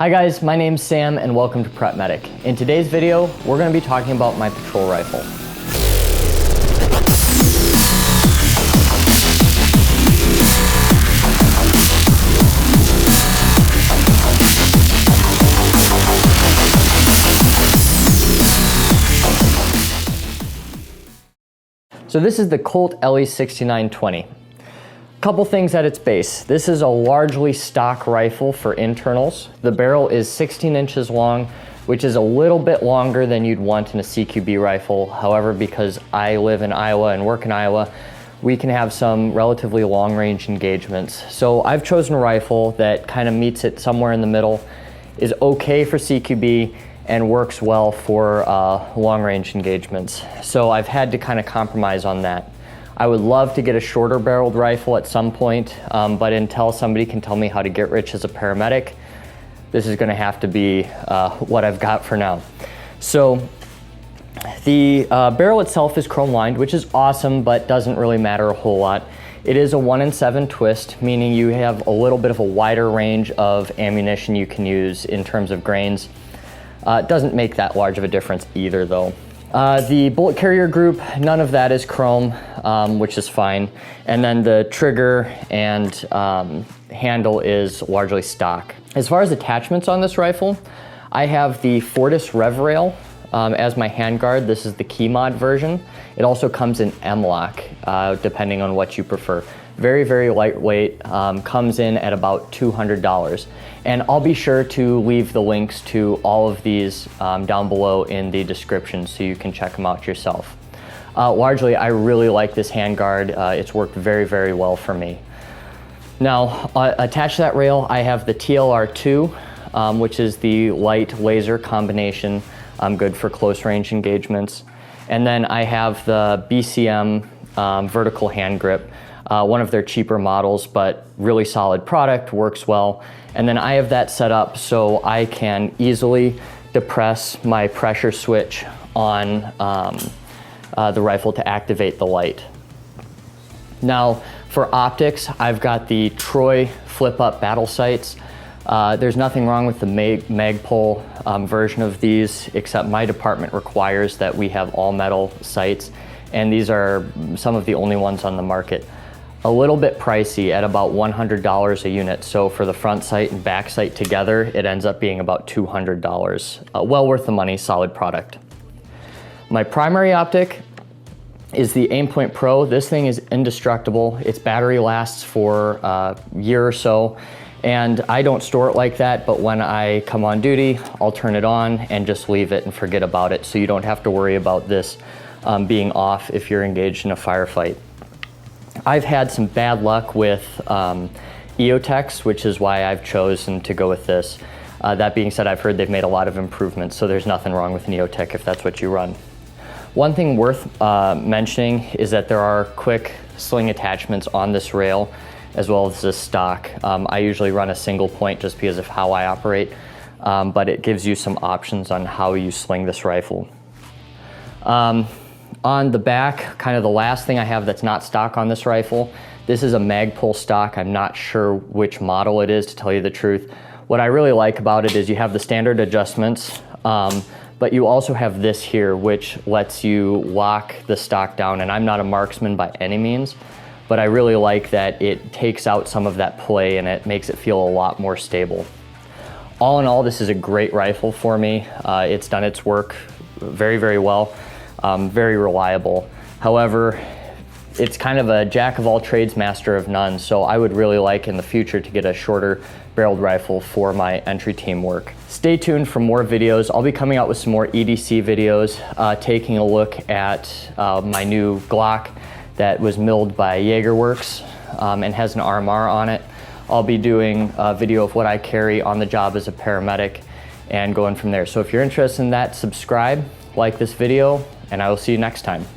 Hi guys, my name's Sam and welcome to Prep Medic. In today's video, we're going to be talking about my patrol rifle. So this is the Colt LE6920. Couple things at its base. This is a largely stock rifle for internals. The barrel is 16 inches long, which is a little bit longer than you'd want in a CQB rifle. However, because I live in Iowa and work in Iowa, we can have some relatively long range engagements. So I've chosen a rifle that kind of meets it somewhere in the middle, is okay for CQB, and works well for long range engagements. So I've had to kind of compromise on that. I would love to get a shorter barreled rifle at some point, but until somebody can tell me how to get rich as a paramedic, this is gonna have to be what I've got for now. So the barrel itself is chrome lined, which is awesome, but doesn't really matter a whole lot. It is a 1-in-7 twist, meaning you have a little bit of a wider range of ammunition you can use in terms of grains. It doesn't make that large of a difference either though. The bullet carrier group, none of that is chrome, which is fine. And then the trigger and handle is largely stock. As far as attachments on this rifle, I have the Fortis Rev Rail as my handguard. This is the key mod version. It also comes in M-lock, depending on what you prefer. Very, very lightweight, comes in at about $200. And I'll be sure to leave the links to all of these down below in the description so you can check them out yourself. Largely, I really like this handguard. It's worked very, very well for me. Now, attached to that rail, I have the TLR2, which is the light laser combination, good for close range engagements. And then I have the BCM vertical hand grip. One of their cheaper models, but really solid product, works well. And then I have that set up so I can easily depress my pressure switch on the rifle to activate the light. Now, for optics, I've got the Troy flip-up battle sights. There's nothing wrong with the Magpul version of these, except my department requires that we have all metal sights, and these are some of the only ones on the market. A little bit pricey at about $100 a unit. So for the front sight and back sight together, it ends up being about $200. Well worth the money, solid product. My primary optic is the Aimpoint Pro. This thing is indestructible. Its battery lasts for a year or so. And I don't store it like that, but when I come on duty, I'll turn it on and just leave it and forget about it. So you don't have to worry about this being off if you're engaged in a firefight. I've had some bad luck with EOTechs, which is why I've chosen to go with this. That being said, I've heard they've made a lot of improvements, so there's nothing wrong with an EOTech if that's what you run. One thing worth mentioning is that there are quick sling attachments on this rail, as well as this stock. I usually run a single point just because of how I operate, but it gives you some options on how you sling this rifle. On the back, kind of the last thing I have that's not stock on this rifle, this is a Magpul Stock. I'm not sure which model it is, to tell you the truth. What I really like about it is you have the standard adjustments, but you also have this here, which lets you lock the stock down. And I'm not a marksman by any means, but I really like that it takes out some of that play and it makes it feel a lot more stable. All in all, this is a great rifle for me. It's done its work very, very well. Very reliable. However, it's kind of a jack of all trades, master of none. So I would really like in the future to get a shorter barreled rifle for my entry team work. Stay tuned for more videos. I'll be coming out with some more EDC videos, taking a look at my new Glock that was milled by Jaegerworks and has an RMR on it. I'll be doing a video of what I carry on the job as a paramedic and going from there. So if you're interested in that, subscribe, like this video, and I will see you next time.